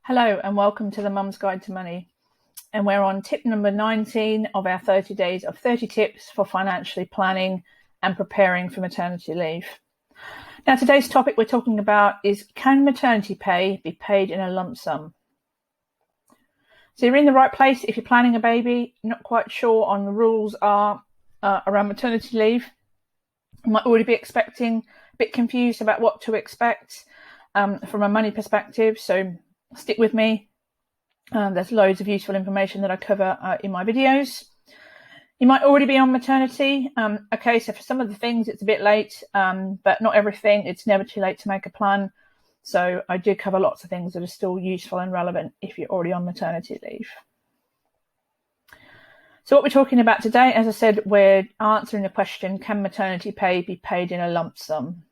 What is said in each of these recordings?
Hello and welcome to the Mum's Guide to Money. And we're on tip number 19 of our 30 days of 30 tips for financially planning and preparing for maternity leave. Now, today's topic we're talking about is, can maternity pay be paid in a lump sum? So you're in the right place if you're planning a baby, not quite sure on the rules are around maternity leave. You might already be expecting, a bit confused about what to expect from a money perspective. So stick with me. There's loads of useful information that I cover in my videos. You might already be on maternity. Okay, so for some of the things it's a bit late, but not everything. It's never too late to make a plan. So I do cover lots of things that are still useful and relevant if you're already on maternity leave. So what we're talking about today, as I said, we're answering the question, can maternity pay be paid in a lump sum?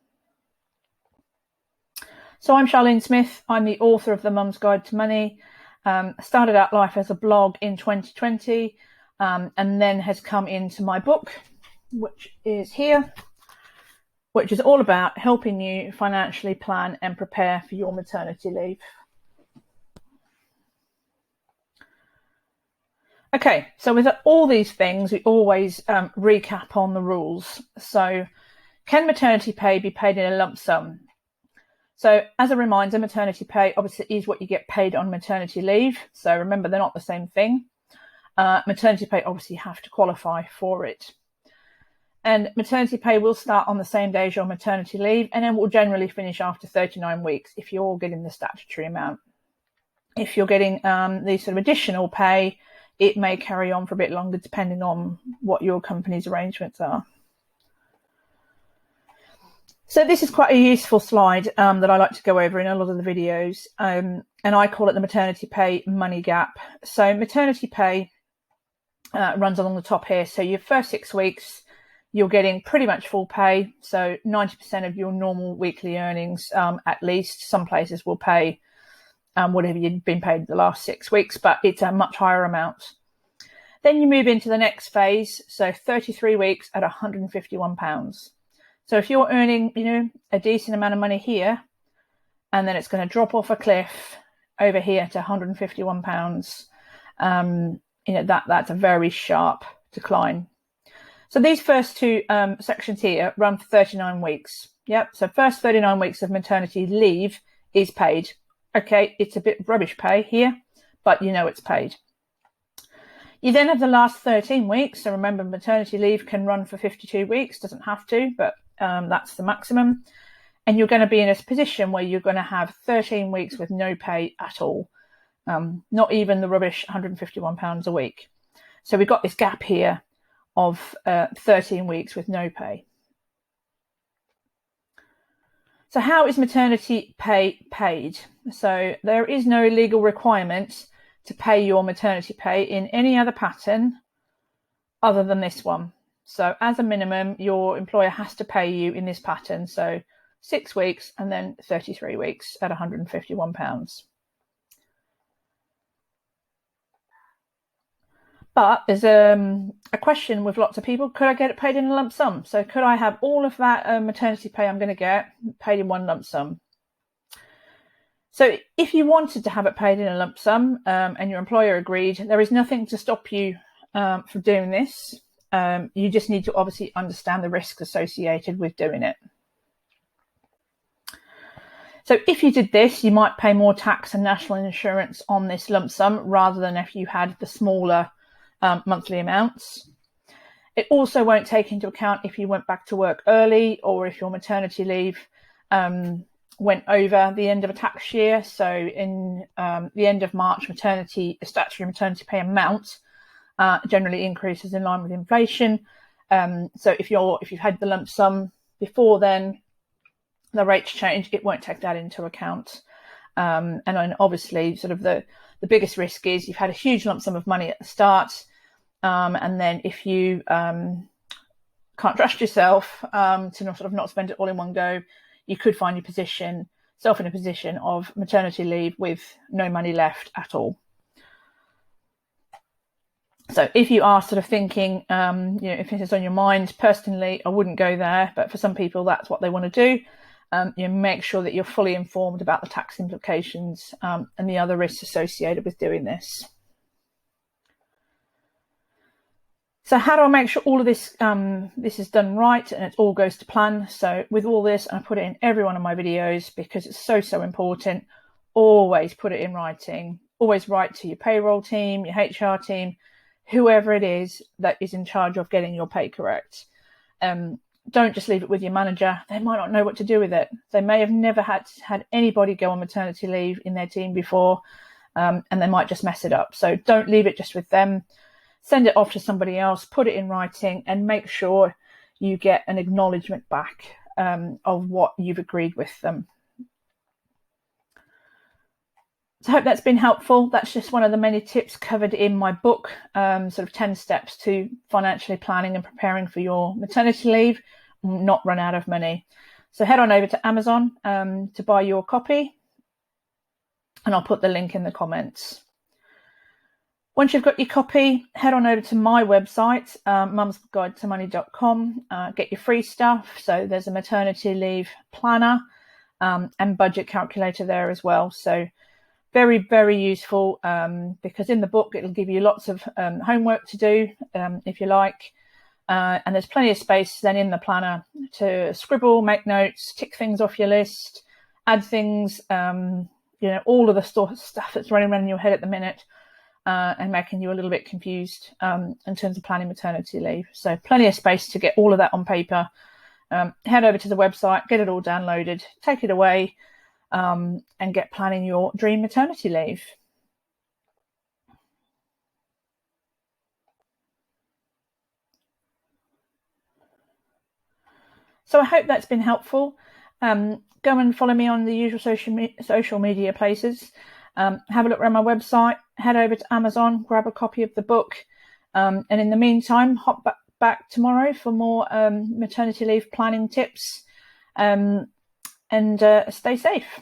So I'm Charlene Smith. I'm the author of The Mum's Guide to Money. Started out life as a blog in 2020 and then has come into my book, which is here, which is all about helping you financially plan and prepare for your maternity leave. Okay, so with all these things, we always recap on the rules. So can maternity pay be paid in a lump sum? So as a reminder, maternity pay obviously is what you get paid on maternity leave. So remember, they're not the same thing. Maternity pay, obviously you have to qualify for it. And maternity pay will start on the same day as your maternity leave, and then will generally finish after 39 weeks if you're getting the statutory amount. If you're getting the sort of additional pay, it may carry on for a bit longer depending on what your company's arrangements are. So this is quite a useful slide that I like to go over in a lot of the videos, and I call it the Maternity Pay Money Gap. So maternity pay runs along the top here. So your first 6 weeks, you're getting pretty much full pay. So 90% of your normal weekly earnings, at least. Some places will pay whatever you've been paid the last 6 weeks, but it's a much higher amount. Then you move into the next phase. So 33 weeks at £151. So if you're earning, a decent amount of money here, and then it's going to drop off a cliff over here to £151, that's a very sharp decline. So these first two sections here run for 39 weeks. Yep. So first 39 weeks of maternity leave is paid. Okay, it's a bit rubbish pay here, but it's paid. You then have the last 13 weeks. So remember, maternity leave can run for 52 weeks, doesn't have to, but that's the maximum. And you're going to be in a position where you're going to have 13 weeks with no pay at all. Not even the rubbish £151 a week. So we've got this gap here of 13 weeks with no pay. So how is maternity pay paid? So there is no legal requirement to pay your maternity pay in any other pattern other than this one. So as a minimum, your employer has to pay you in this pattern. So 6 weeks and then 33 weeks at £151. But there's a question with lots of people, could I get it paid in a lump sum? So could I have all of that maternity pay I'm going to get paid in one lump sum? So if you wanted to have it paid in a lump sum and your employer agreed, there is nothing to stop you from doing this. You just need to obviously understand the risks associated with doing it. So if you did this, you might pay more tax and national insurance on this lump sum rather than if you had the smaller monthly amounts. It also won't take into account if you went back to work early or if your maternity leave went over the end of a tax year. So in the end of March, statutory maternity pay amount generally increases in line with inflation. So if you've had the lump sum before then, the rates change, it won't take that into account. And then obviously sort of the biggest risk is you've had a huge lump sum of money at the start. And then if you can't trust yourself to not spend it all in one go, you could find yourself in a position of maternity leave with no money left at all. So if you are sort of thinking, if this is on your mind, personally, I wouldn't go there. But for some people, that's what they want to do. Make sure that you're fully informed about the tax implications and the other risks associated with doing this. So how do I make sure all of this this is done right and it all goes to plan? So with all this, I put it in every one of my videos because it's so important. Always put it in writing. Always write to your payroll team, your HR team, whoever it is that is in charge of getting your pay correct. Don't just leave it with your manager. They might not know what to do with it. They may have never had anybody go on maternity leave in their team before, and they might just mess it up. So don't leave it just with them. Send it off to somebody else, put it in writing, and make sure you get an acknowledgement back of what you've agreed with them. So I hope that's been helpful. That's just one of the many tips covered in my book, sort of 10 steps to financially planning and preparing for your maternity leave, not run out of money. So head on over to Amazon to buy your copy, and I'll put the link in the comments. Once you've got your copy, head on over to my website, mumsguidetomoney.com, get your free stuff. So there's a maternity leave planner and budget calculator there as well. So very, very useful because in the book, it'll give you lots of homework to do, if you like. And there's plenty of space then in the planner to scribble, make notes, tick things off your list, add things, all of the stuff that's running around in your head at the minute. And making you a little bit confused in terms of planning maternity leave. So plenty of space to get all of that on paper. Head over to the website, get it all downloaded, take it away, and get planning your dream maternity leave. So I hope that's been helpful. Go and follow me on the usual social media places. Have a look around my website, head over to Amazon, grab a copy of the book. And in the meantime, hop back tomorrow for more maternity leave planning tips and stay safe.